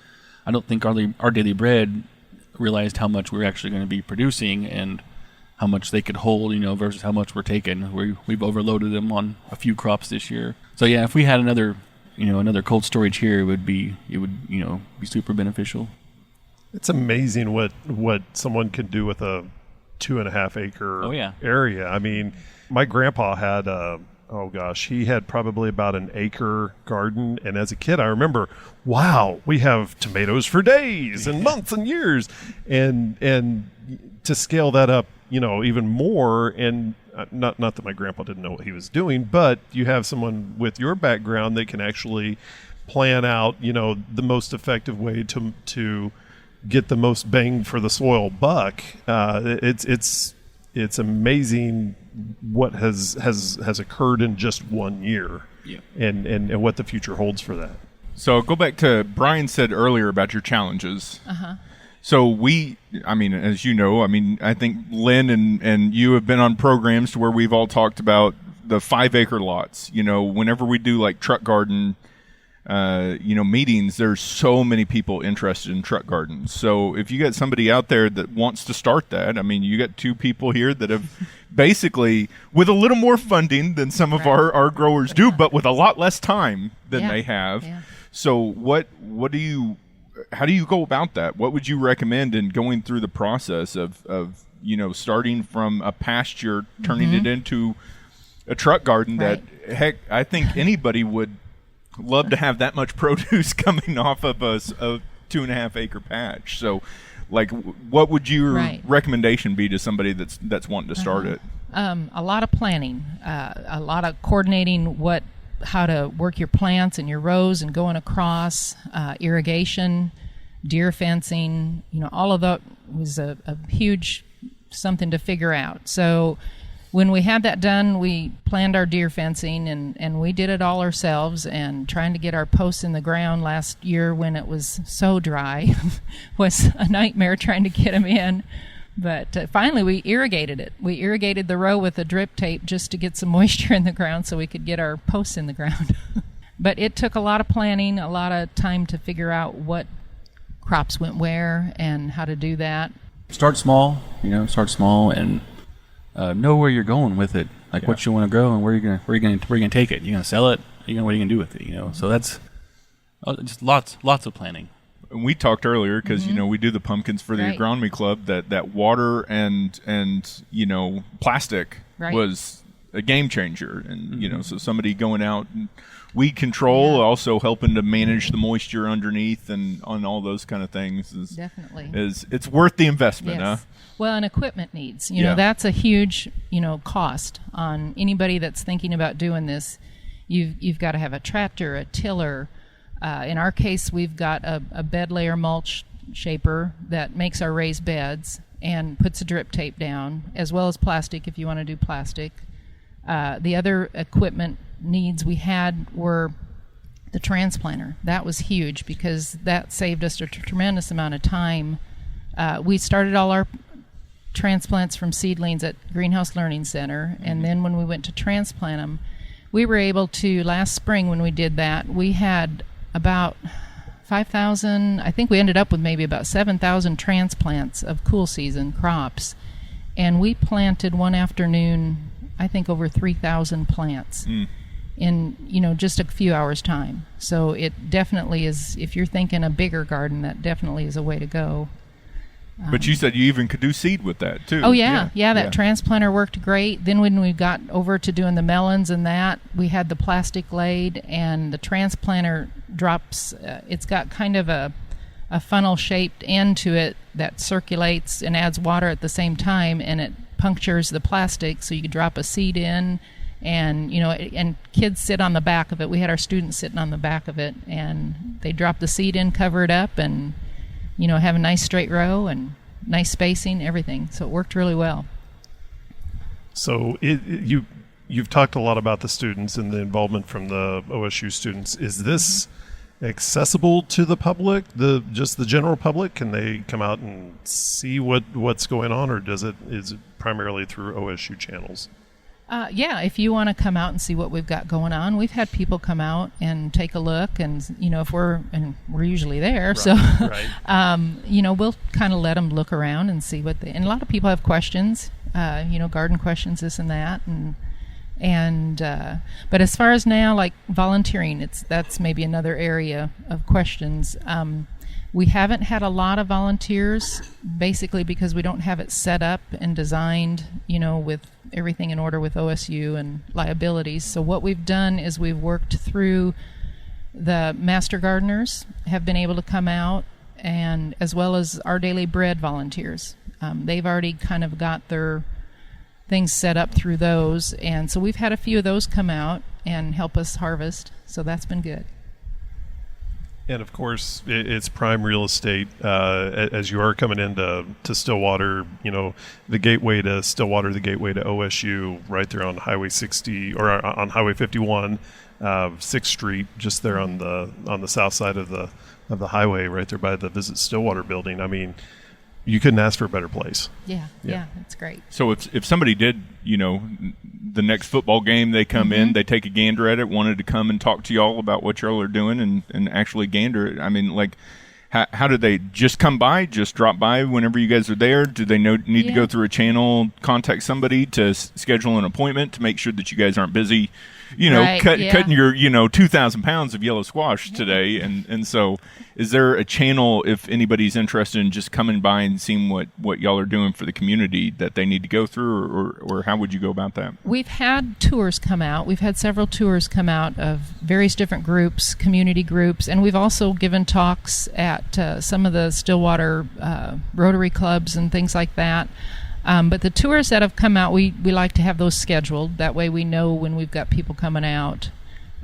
[SPEAKER 5] I don't think our daily bread realized how much we were actually going to be producing and how much they could hold, versus how much we're taking. We've overloaded them on a few crops this year. So yeah, if we had another cold storage here, it would be be super beneficial.
[SPEAKER 1] It's amazing what someone can do with a 2.5 acre area. I mean, my grandpa had he had probably about an acre garden, and as a kid I remember, wow, we have tomatoes for days and months and years, and to scale that up, even more, and not that my grandpa didn't know what he was doing, but you have someone with your background that can actually plan out, the most effective way to get the most bang for the soil buck. It's amazing what has occurred in just 1 year, and what the future holds for that.
[SPEAKER 2] So go back to Brian said earlier about your challenges. So as you know, I think Lynn and you have been on programs to where we've all talked about the 5 acre lots. Whenever we do like truck garden meetings, there's so many people interested in truck gardens. So if you got somebody out there that wants to start that, you got 2 people here that have basically, with a little more funding than some of our growers do, but with a lot less time than they have. Yeah. So how do you go about that? What would you recommend in going through the process of starting from a pasture, turning it into a truck garden that, heck, I think anybody would love to have that much produce coming off of a 2.5 acre patch. So, what would your recommendation be to somebody that's wanting to start it?
[SPEAKER 4] A lot of planning, a lot of coordinating how to work your plants and your rows and going across, irrigation, deer fencing. All of that was a huge something to figure out. So when we had that done, we planned our deer fencing, and we did it all ourselves, and trying to get our posts in the ground last year when it was so dry was a nightmare trying to get them in. But finally we irrigated it. We irrigated the row with a drip tape just to get some moisture in the ground so we could get our posts in the ground. But it took a lot of planning, a lot of time to figure out what crops went where and how to do that.
[SPEAKER 5] Start small, and know where you're going with it, what you want to grow and where you're gonna take it. You're gonna sell it. What are you gonna do with it? So that's just lots of planning.
[SPEAKER 2] And we talked earlier because we do the pumpkins for the agronomy club. That water and plastic was a game changer, and so somebody going out and weed control, also helping to manage the moisture underneath and on all those kind of things is it's worth the investment.
[SPEAKER 4] Yes. Well, and equipment needs, that's a huge cost on anybody that's thinking about doing this. You've got to have a tractor, a tiller. In our case, we've got a bed layer mulch shaper that makes our raised beds and puts a drip tape down, as well as plastic if you want to do plastic. The other equipment needs we had were the transplanter. That was huge because that saved us a tremendous amount of time. We started all our transplants from seedlings at Greenhouse Learning Center, and then when we went to transplant them, we were able to, last spring when we did that, we had about 5,000, I think we ended up with maybe about 7,000 transplants of cool season crops, and we planted one afternoon, I think over 3,000 plants in, just a few hours time. So it definitely is, if you're thinking a bigger garden, that definitely is a way to go.
[SPEAKER 2] But you said you even could do seed with that too.
[SPEAKER 4] Oh yeah, that transplanter worked great. Then when we got over to doing the melons and that, we had the plastic laid, and the transplanter drops. It's got kind of a funnel-shaped end to it that circulates and adds water at the same time, and it punctures the plastic, so you can drop a seed in, and and kids sit on the back of it. We had our students sitting on the back of it, and they drop the seed in, cover it up, and have a nice straight row and nice spacing, everything. So it worked really well.
[SPEAKER 1] So you've talked a lot about the students and the involvement from the OSU students. Is this accessible to the public, just the general public? Can they come out and see what's going on, or is it primarily through OSU channels?
[SPEAKER 4] If you want to come out and see what we've got going on, we've had people come out and take a look, and if we're usually there,
[SPEAKER 1] right,
[SPEAKER 4] so
[SPEAKER 1] right.
[SPEAKER 4] We'll kind of let them look around and see and a lot of people have questions, garden questions, this and that, and but as far as now, like volunteering, that's maybe another area of questions. We haven't had a lot of volunteers, basically because we don't have it set up and designed, with everything in order with OSU and liabilities. So what we've done is we've worked through the master gardeners have been able to come out, and as well as our Daily Bread volunteers. They've already kind of got their things set up through those, and so we've had a few of those come out and help us harvest, so that's been good.
[SPEAKER 1] And of course, it's prime real estate as you are coming into Stillwater. The gateway to Stillwater, the gateway to OSU, right there on Highway 60 or on Highway 51, 6th Street, just there on the south side of the highway, right there by the Visit Stillwater building. I mean, you couldn't ask for a better place.
[SPEAKER 4] Yeah, it's great.
[SPEAKER 2] So if somebody did, the next football game, they come in, they take a gander at it, wanted to come and talk to y'all about what y'all are doing and actually gander it. I mean, like, how do they just come by, just drop by whenever you guys are there? Do they need to go through a channel, contact somebody to schedule an appointment to make sure that you guys aren't busy, cutting your, 2,000 pounds of yellow squash today? And so is there a channel, if anybody's interested in just coming by and seeing what y'all are doing for the community, that they need to go through, or how would you go about that?
[SPEAKER 4] We've had tours come out. We've had several tours come out of various different groups, community groups, and we've also given talks at some of the Stillwater Rotary clubs and things like that. But the tours that have come out, we like to have those scheduled. That way we know when we've got people coming out.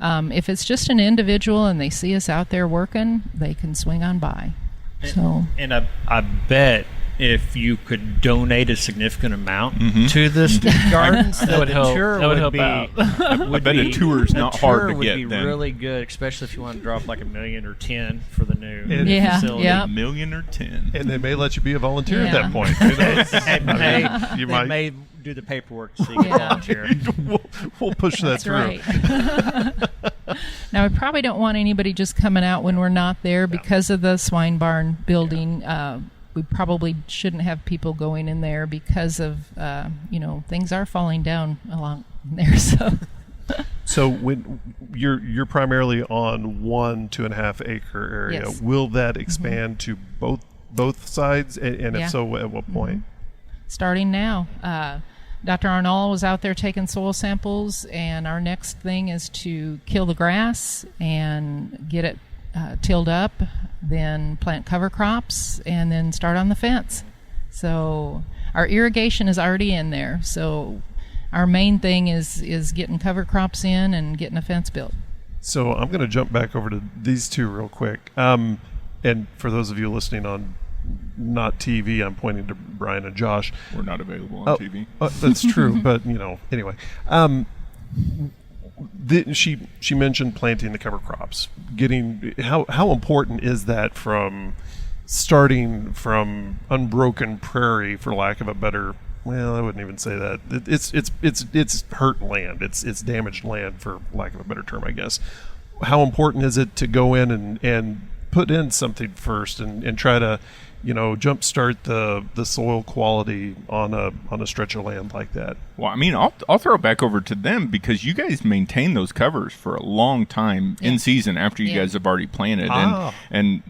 [SPEAKER 4] If it's just an individual and they see us out there working, they can swing on by.
[SPEAKER 3] And I bet if you could donate a significant amount to this gardens, that would help.
[SPEAKER 5] That would help out.
[SPEAKER 2] I bet a tour's not hard to get.
[SPEAKER 3] Would be really good, especially if you want to drop like $1 million or $10 million for the new facility.
[SPEAKER 4] Yeah.
[SPEAKER 2] $1 million or $10 million.
[SPEAKER 1] And they may let you be a volunteer at that point. Who knows?
[SPEAKER 3] They may do the paperwork so you can volunteer.
[SPEAKER 1] We'll push that
[SPEAKER 4] That's
[SPEAKER 1] through.
[SPEAKER 4] Right. Now, we probably don't want anybody just coming out when we're not there because of the swine barn building. We probably shouldn't have people going in there because of, things are falling down along there.
[SPEAKER 1] So when you're primarily on 1.5 acre area,
[SPEAKER 4] Yes.
[SPEAKER 1] will that expand to both sides? And if so, at what point?
[SPEAKER 4] Starting now. Dr. Arnold was out there taking soil samples, and our next thing is to kill the grass and get it tilled up, then plant cover crops, and then start on the fence. So our irrigation is already in there. So our main thing is getting cover crops in and getting a fence built.
[SPEAKER 1] So I'm going to jump back over to these two real quick. And for those of you listening on not TV, I'm pointing to Brian and Josh.
[SPEAKER 2] We're not available on TV.
[SPEAKER 1] That's true, but anyway. She mentioned planting the cover crops. Getting how important is that from starting from unbroken prairie, for lack of a better. Well, I wouldn't even say that. It's hurt land. It's damaged land, for lack of a better term, I guess. How important is it to go in and put in something first and try to, jumpstart the soil quality on a stretch of land like that?
[SPEAKER 2] Well, I mean, I'll throw it back over to them, because you guys maintain those covers for a long time in season after you guys have already planted. And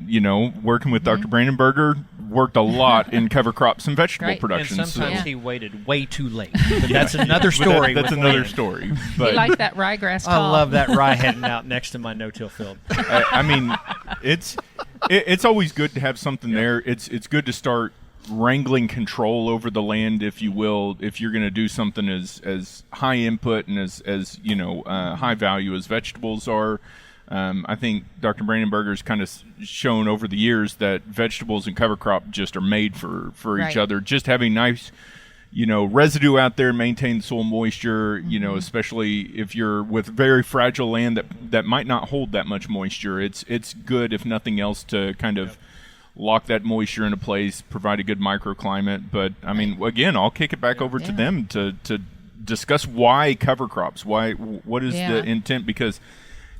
[SPEAKER 2] working with Dr. Brandenberger, worked a lot in cover crops and vegetable production.
[SPEAKER 3] And sometimes he waited way too late. But that's another story.
[SPEAKER 2] That's another story. But
[SPEAKER 4] you like that ryegrass
[SPEAKER 3] I love that rye heading out next to my no-till field.
[SPEAKER 2] I mean, it's always good to have something there. It's good to start wrangling control over the land, if you will, if you're going to do something as high input and as high value as vegetables are. I think Dr. Brandenberger's kind of shown over the years that vegetables and cover crop just are made for each other. Just having nice, residue out there, maintain soil moisture, especially if you're with very fragile land that might not hold that much moisture. It's good, if nothing else, to kind of lock that moisture into place, provide a good microclimate. But I mean, again, I'll kick it back over to them to discuss why cover crops, what is the intent, because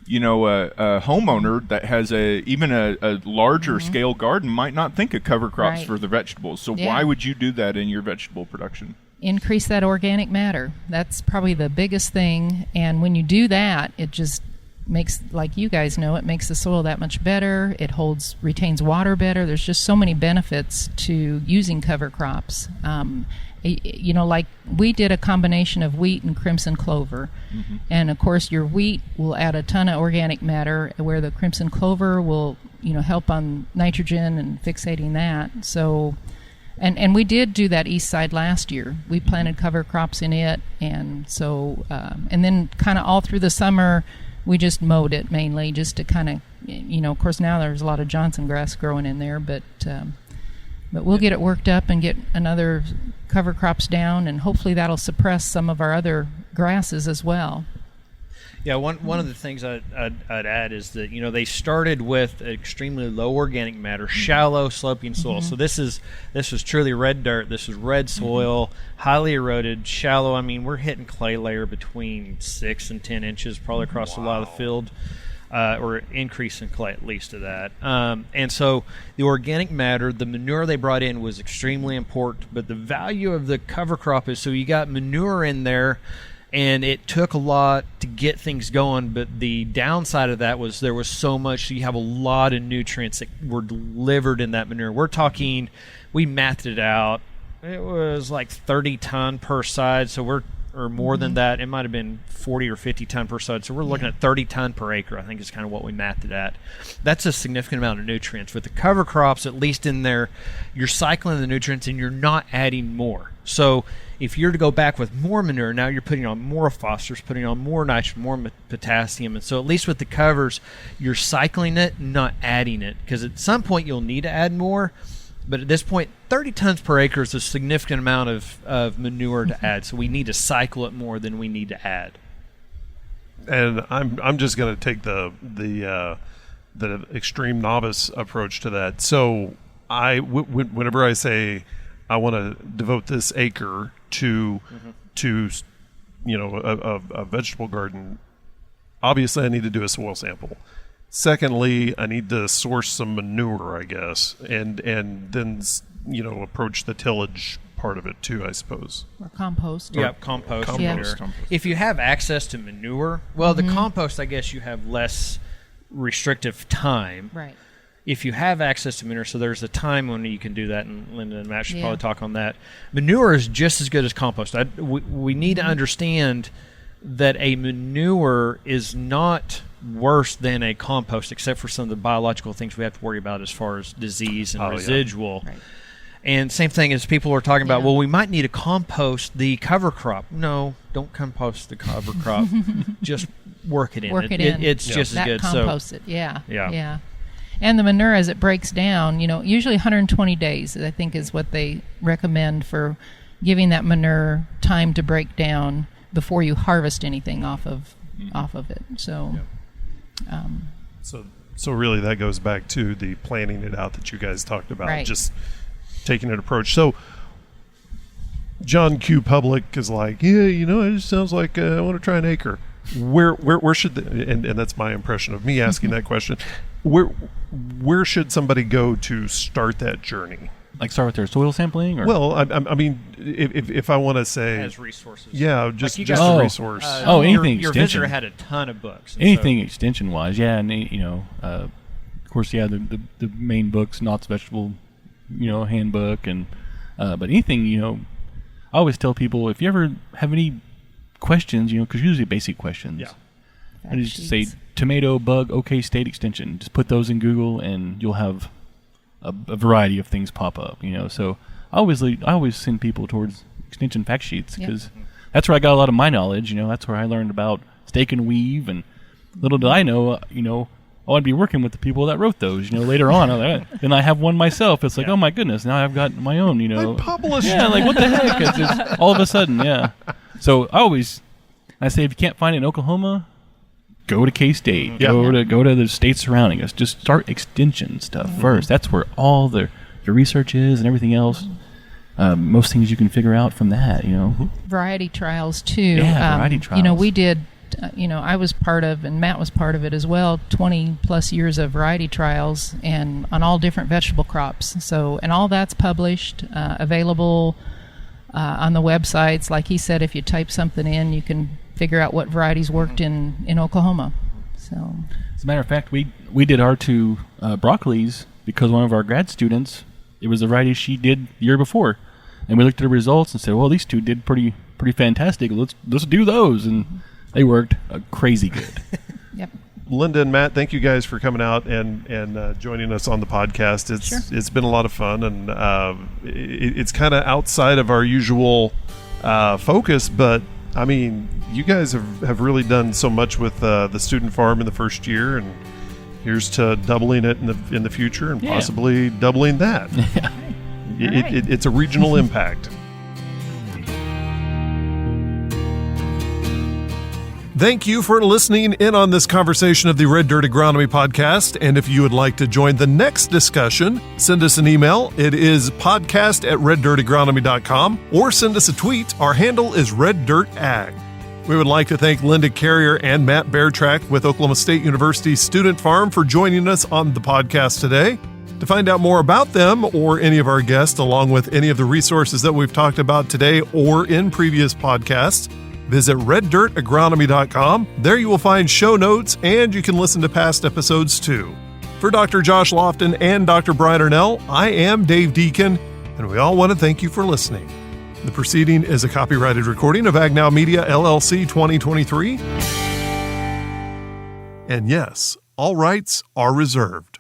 [SPEAKER 2] a homeowner that has even a larger scale garden might not think of cover crops for the vegetables. So why would you do that in your vegetable production?
[SPEAKER 4] Increase that organic matter. That's probably the biggest thing. And when you do that, it just makes, like you guys know, it makes the soil that much better. It retains water better. There's just so many benefits to using cover crops. Like we did a combination of wheat and crimson clover. And of course your wheat will add a ton of organic matter, where the crimson clover will, help on nitrogen and fixating that. So, and we did do that east side last year. We planted cover crops in it. And so, and then kind of all through the summer, we just mowed it mainly just to kind of, of course now there's a lot of Johnson grass growing in there, but we'll get it worked up and get another cover crops down, and hopefully that'll suppress some of our other grasses as well.
[SPEAKER 3] Yeah, one of the things I'd add is that they started with extremely low organic matter, shallow sloping soil. So this was truly red dirt. This is red soil, highly eroded, shallow. I mean, we're hitting clay layer between 6 and 10 inches, probably across a lot of the field. Or increase in clay, at least to that. And so the organic matter, the manure they brought in was extremely important, but the value of the cover crop is, so you got manure in there, and it took a lot to get things going, but the downside of that was there was so much, so you have a lot of nutrients that were delivered in that manure. We're talking, we mathed it out, it was like 30 ton per side, so or more than that. It might have been 40 or 50 ton per side. So we're looking at 30 ton per acre, I think is kind of what we mathed it at. That's a significant amount of nutrients. With the cover crops, at least in there, you're cycling the nutrients and you're not adding more. So if you're to go back with more manure, now you're putting on more phosphorus, putting on more nitrogen, more potassium. And so at least with the covers, you're cycling it, not adding it. Because at some point you'll need to add more. But at this point, 30 tons per acre is a significant amount of manure to add. So we need to cycle it more than we need to add.
[SPEAKER 1] And I'm just going to take the extreme novice approach to that. So whenever I say I want to devote this acre to a vegetable garden, obviously I need to do a soil sample. Secondly, I need to source some manure, I guess, and then approach the tillage part of it too, I suppose.
[SPEAKER 4] Or compost.
[SPEAKER 3] Yep, compost.
[SPEAKER 4] Yeah.
[SPEAKER 3] If you have access to manure, well, the compost, I guess you have less restrictive time.
[SPEAKER 4] Right.
[SPEAKER 3] If you have access to manure, so there's a time when you can do that, and Linda and Matt should probably talk on that. Manure is just as good as compost. We need to understand that a manure is not worse than a compost, except for some of the biological things we have to worry about as far as disease and residual. Yeah. Right. And same thing as people are talking about, well, we might need to compost the cover crop. No, don't compost the cover crop. Just work it in. It's just as good.
[SPEAKER 4] Compost it, yeah. And the manure, as it breaks down, usually 120 days, I think, is what they recommend for giving that manure time to break down before you harvest anything off of off of it. So,
[SPEAKER 1] So really that goes back to the planning it out that you guys talked about,
[SPEAKER 4] Right.
[SPEAKER 1] just taking an approach. So John Q. Public is like, yeah, it just sounds like I want to try an acre. Where should and that's my impression of me asking that question. Where should somebody go to start that journey?
[SPEAKER 5] Like start with their soil sampling, or
[SPEAKER 1] Well, I mean, if I want to say,
[SPEAKER 3] As resources.
[SPEAKER 1] yeah, just
[SPEAKER 3] you
[SPEAKER 1] just
[SPEAKER 3] guys-
[SPEAKER 1] a
[SPEAKER 5] Oh.
[SPEAKER 1] resource.
[SPEAKER 5] Anything
[SPEAKER 3] Your
[SPEAKER 5] extension.
[SPEAKER 3] visitor had a ton of books. and
[SPEAKER 5] anything
[SPEAKER 3] so-
[SPEAKER 5] extension wise, yeah, and of course, yeah, the main books, Knott's vegetable, handbook, and but anything, I always tell people if you ever have any questions, because usually basic questions,
[SPEAKER 1] Yeah.
[SPEAKER 5] I just
[SPEAKER 4] Fact
[SPEAKER 5] say
[SPEAKER 4] sheets.
[SPEAKER 5] tomato bug OK state extension. Just put those in Google, and you'll have a variety of things pop up. So I always send people towards extension fact sheets
[SPEAKER 4] Yep.
[SPEAKER 5] because that's where I got a lot of my knowledge. That's where I learned about stake and weave, and little did I know, I'd be working with the people that wrote those. Later on, then I have one myself. It's like, oh my goodness, now I've got my own.
[SPEAKER 1] I published.
[SPEAKER 5] Yeah, like what the heck? It's all of a sudden, yeah. So I say if you can't find it in Oklahoma, go to K-State.
[SPEAKER 1] Yeah.
[SPEAKER 5] Go to the states surrounding us. Just start extension stuff first. That's where all the research is and everything else. Most things you can figure out from that.
[SPEAKER 4] variety trials too.
[SPEAKER 5] Yeah, variety trials.
[SPEAKER 4] We did. I was part of, and Matt was part of it as well. 20 plus years of variety trials, and on all different vegetable crops. So, and all that's published, available on the websites. Like he said, if you type something in, you can figure out what varieties worked in Oklahoma. So,
[SPEAKER 5] As a matter of fact, we did our two broccolis because one of our grad students, it was the variety she did the year before, and we looked at the results and said, well, these two did pretty fantastic. Let's do those, and they worked crazy good.
[SPEAKER 4] yep.
[SPEAKER 1] Linda and Matt, thank you guys for coming out and joining us on the podcast. It's been a lot of fun, and it's kind of outside of our usual focus, but I mean, you guys have really done so much with the student farm in the first year, and here's to doubling it in the future, and
[SPEAKER 5] Yeah.
[SPEAKER 1] possibly doubling that. It's a regional impact. Thank you for listening in on this conversation of the Red Dirt Agronomy Podcast. And if you would like to join the next discussion, send us an email. It is podcast@reddirtagronomy.com, or send us a tweet. Our handle is reddirtag. We would like to thank Linda Carrier and Matt Beartrack with Oklahoma State University Student Farm for joining us on the podcast today. To find out more about them or any of our guests, along with any of the resources that we've talked about today or in previous podcasts, visit reddirtagronomy.com. There you will find show notes, and you can listen to past episodes too. For Dr. Josh Lofton and Dr. Brian Arnell, I am Dave Deacon, and we all want to thank you for listening. The proceeding is a copyrighted recording of Agnow Media, LLC 2023. And yes, all rights are reserved.